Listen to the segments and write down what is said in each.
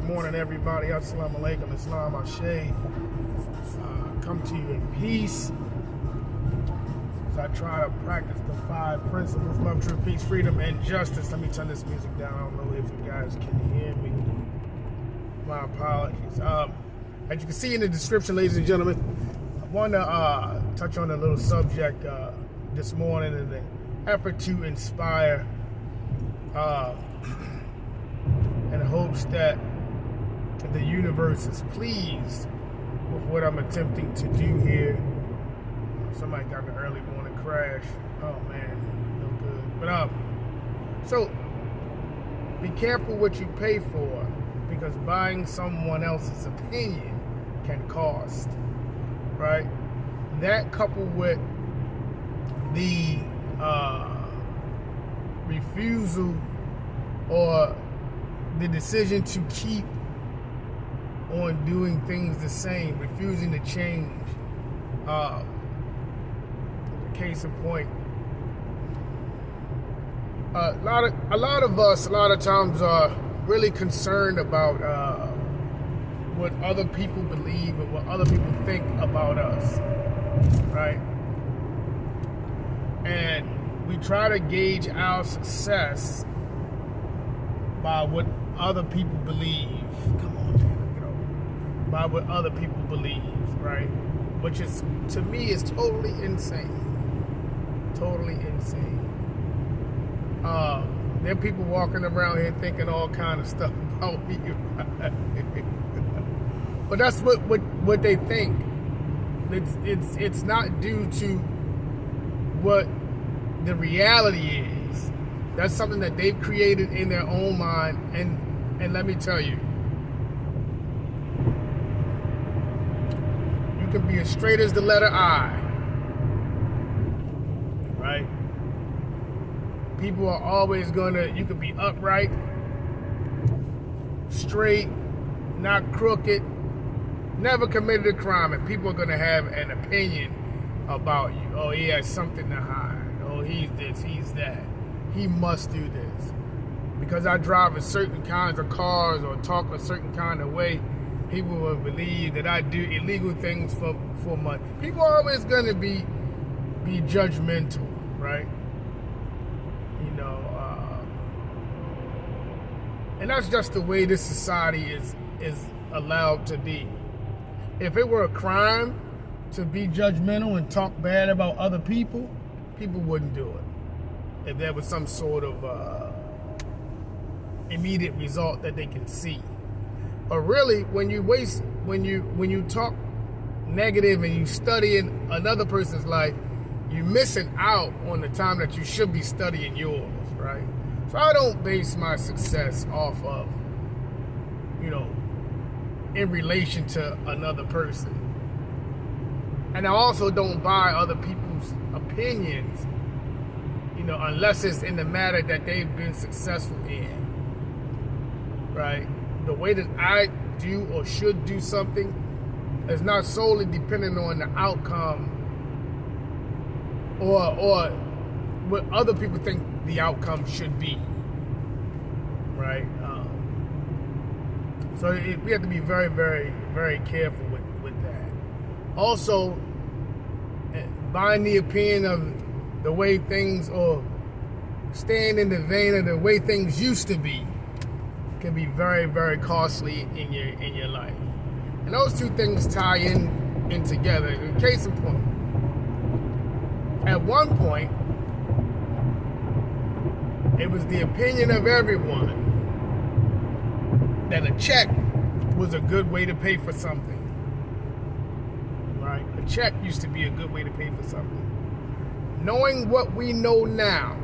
morning, everybody. Assalamu alaikum, Islam, Ashe. Come to you in peace as I try to practice the 5 principles: love, truth, peace, freedom, and justice. Let me turn this music down. I don't know if you guys can hear me. My apologies. As you can see in the description, ladies and gentlemen, I want to touch on a little subject this morning in the effort to inspire in hopes that the universe is pleased with what I'm attempting to do here. Somebody got an early morning crash. Oh man, no good. But so be careful what you pay for, because buying someone else's opinion can cost, right? That coupled with the refusal or the decision to keep on doing things the same, refusing to change. Case in point, a lot of us, a lot of times, are really concerned about what other people believe and what other people think about us, right? And we try to gauge our success by what other people believe. Come on, man, by what other people believe, right? Which is, to me, is totally insane. Totally insane. There are people walking around here thinking all kind of stuff about me, right? But that's what they think. It's not due to what the reality is. That's something that they've created in their own mind, and let me tell you, you can be as straight as the letter I, right? People are always you can be upright, straight, not crooked, never committed a crime, and people are gonna have an opinion about you. Oh, he has something to hide. Oh, he's this, he's that. He must do this. Because I drive a certain kinds of cars or talk a certain kind of way, people will believe that I do illegal things for money. People are always going to be judgmental, right? You know, and that's just the way this society is allowed to be. If it were a crime to be judgmental and talk bad about other people, people wouldn't do it. If there was some sort of immediate result that they can see. But really, when you talk negative and you study in another person's life, you're missing out on the time that you should be studying yours, right? So I don't base my success off of, in relation to another person. And I also don't buy other people's opinions, unless it's in the matter that they've been successful in, right? The way that I do or should do something is not solely dependent on the outcome or what other people think the outcome should be, right? So we have to be very, very, very careful with that. Also, buying the opinion of the way things, or staying in the vein of the way things used to be, can be very, very costly in your life. And those two things tie in together. In case in point, at one point, it was the opinion of everyone that a check was a good way to pay for something, right? A check used to be a good way to pay for something. Knowing what we know now,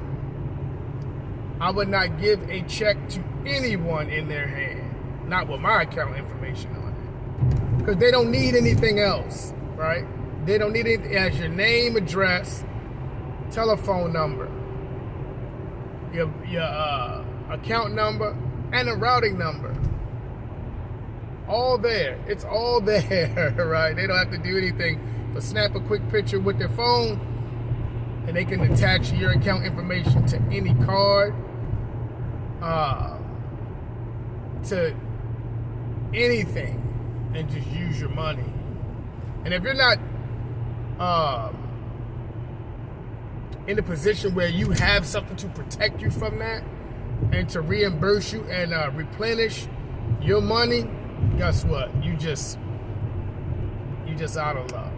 I would not give a check to anyone in their hand, not with my account information on it, because they don't need anything else, right? They don't need it as your name, address, telephone number, your account number, and a routing number. All there. It's all there, right? They don't have to do anything but snap a quick picture with their phone, and they can attach your account information to any card, to anything and just use your money. And if you're not in a position where you have something to protect you from that and to reimburse you and replenish your money, guess what? You just out of luck.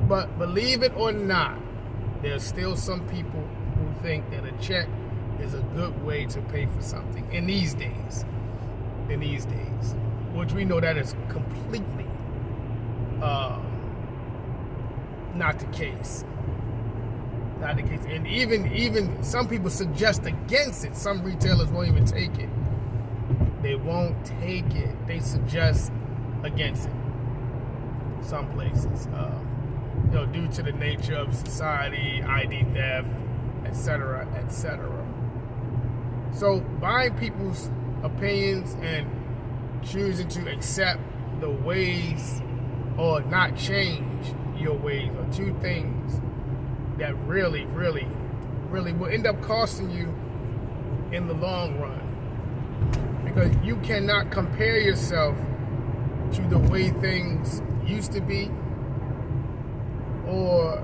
But believe it or not, there's still some people who think that a check is a good way to pay for something in these days. Which we know that is completely not the case. Not the case. And even some people suggest against it. Some retailers won't even take it. They won't take it. They suggest against it. Some places. Due to the nature of society, ID theft, etc., etc. So buying people's opinions and choosing to accept the ways or not change your ways are two things that really will end up costing you in the long run, because you cannot compare yourself to the way things used to be or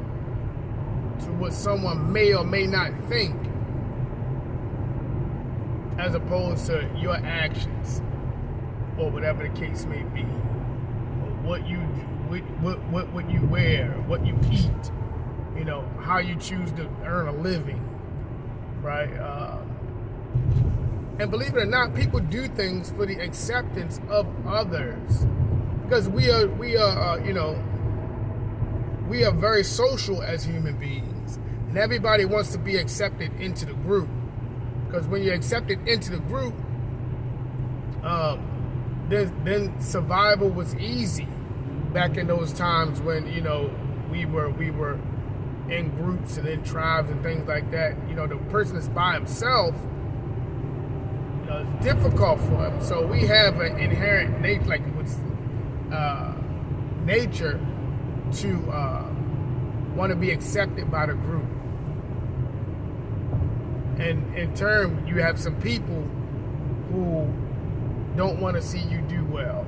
to what someone may or may not think, as opposed to your actions or whatever the case may be, or what you wear, what you eat, how you choose to earn a living, right? And believe it or not, people do things for the acceptance of others, because we are very social as human beings, and everybody wants to be accepted into the group. Because when you're accepted into the group, then survival was easy back in those times when we were in groups and in tribes and things like that. The person that's by himself, it's difficult for him. So we have an inherent nature, nature to want to be accepted by the group. And in turn, you have some people who don't want to see you do well.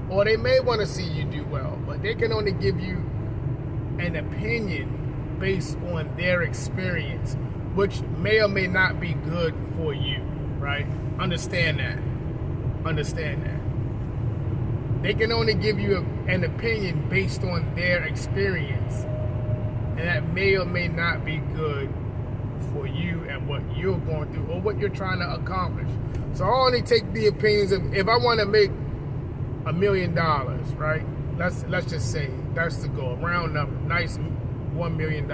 Or they may want to see you do well, but they can only give you an opinion based on their experience, which may or may not be good for you, right? Understand that. They can only give you an opinion based on their experience, and that may or may not be good for you and what you're going through or what you're trying to accomplish. So I only take the opinions of, if I want to make $1 million, right? Let's just say that's the goal, round number, nice $1 million.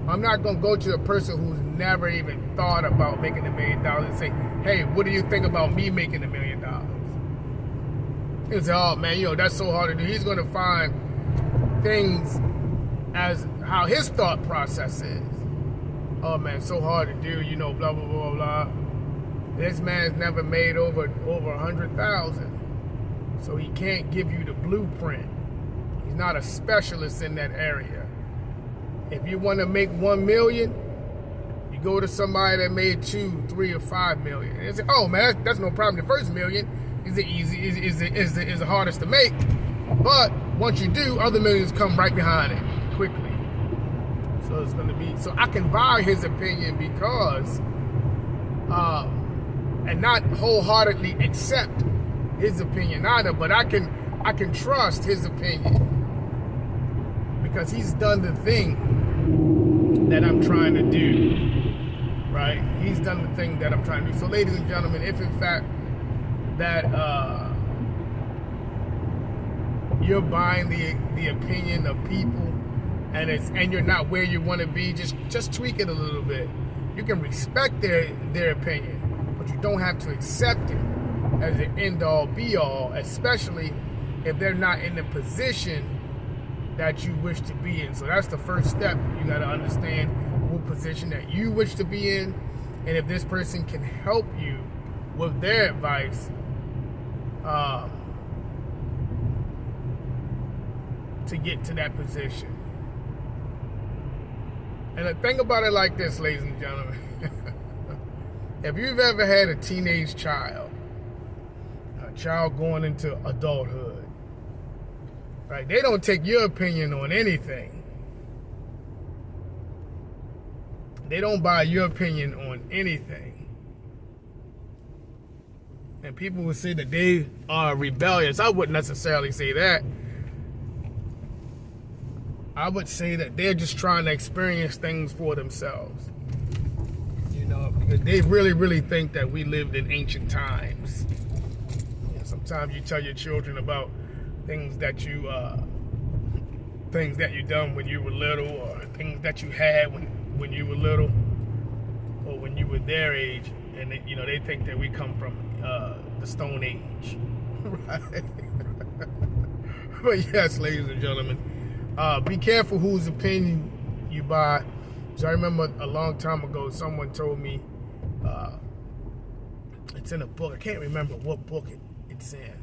I'm not going to go to a person who's never even thought about making $1 million and say, hey, what do you think about me making $1 million? He'll say, oh man, that's so hard to do. He's going to find things as how his thought process is. Oh man, so hard to do, blah, blah, blah, blah. This man's never made over 100,000. So he can't give you the blueprint. He's not a specialist in that area. If you want to make 1 million, you go to somebody that made 2, 3, or 5 million. And say, oh man, that's no problem. The first million is the hardest to make. But once you do, other millions come right behind it quickly. So it's going to be, so I can buy his opinion because, and not wholeheartedly accept his opinion either, but I can trust his opinion because he's done the thing that I'm trying to do, right? He's done the thing that I'm trying to do. So ladies and gentlemen, if in fact that you're buying the opinion of people and you're not where you want to be, just tweak it a little bit. You can respect their opinion, but you don't have to accept it as an end-all be-all, especially if they're not in the position that you wish to be in. So that's the first step. You got to understand what position that you wish to be in, and if this person can help you with their advice to get to that position. And think about it like this, ladies and gentlemen. If you've ever had a teenage child, child going into adulthood. Right? They don't take your opinion on anything. They don't buy your opinion on anything. And people would say that they are rebellious. I wouldn't necessarily say that. I would say that they're just trying to experience things for themselves. You know, because they really, really think that we lived in ancient times. You know, sometimes you tell your children about things that you done when you were little, or things that you had when you were little, or when you were their age, and they, you know, they think that we come from the Stone Age, right? But yes, ladies and gentlemen, be careful whose opinion you buy. So I remember a long time ago, someone told me, it's in a book. I can't remember what book it's in.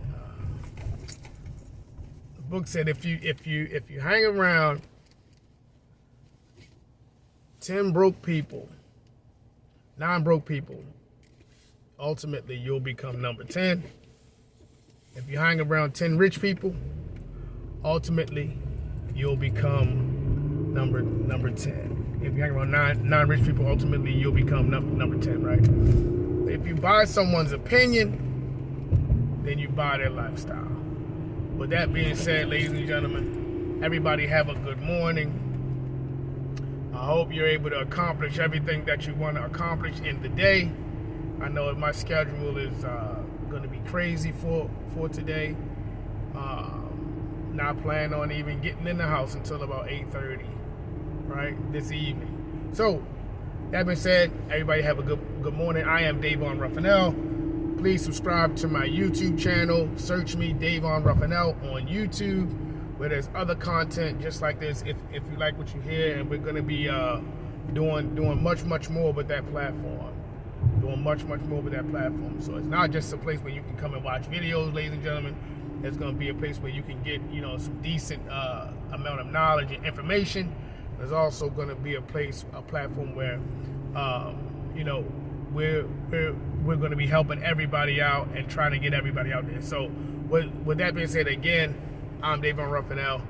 The book said if you hang around 10 broke people, 9 broke people, ultimately you'll become number 10. If you hang around 10 rich people, ultimately you'll become number 10. If you hang around nine rich people, ultimately you'll become number 10, right? If you buy someone's opinion, then you buy their lifestyle. With that being said, ladies and gentlemen, everybody have a good morning. I hope you're able to accomplish everything that you want to accomplish in the day. I know my schedule is going to be crazy for today. Not planning on even getting in the house until about 8:30, right, this evening. So, that being said, everybody have a good morning. I am Davon Ruffin-El. Please subscribe to my YouTube channel. Search me, Davon Ruffin-El, on YouTube, where there's other content just like this. If you like what you hear, and we're going to be doing much more with that platform. Doing much more with that platform. So it's not just a place where you can come and watch videos, ladies and gentlemen. It's going to be a place where you can get, you know, some decent amount of knowledge and information. There's also going to be a platform where, you know, we're going to be helping everybody out and trying to get everybody out there. So with that being said, again, I'm Davon Ruffin-El.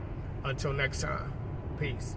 Until next time, peace.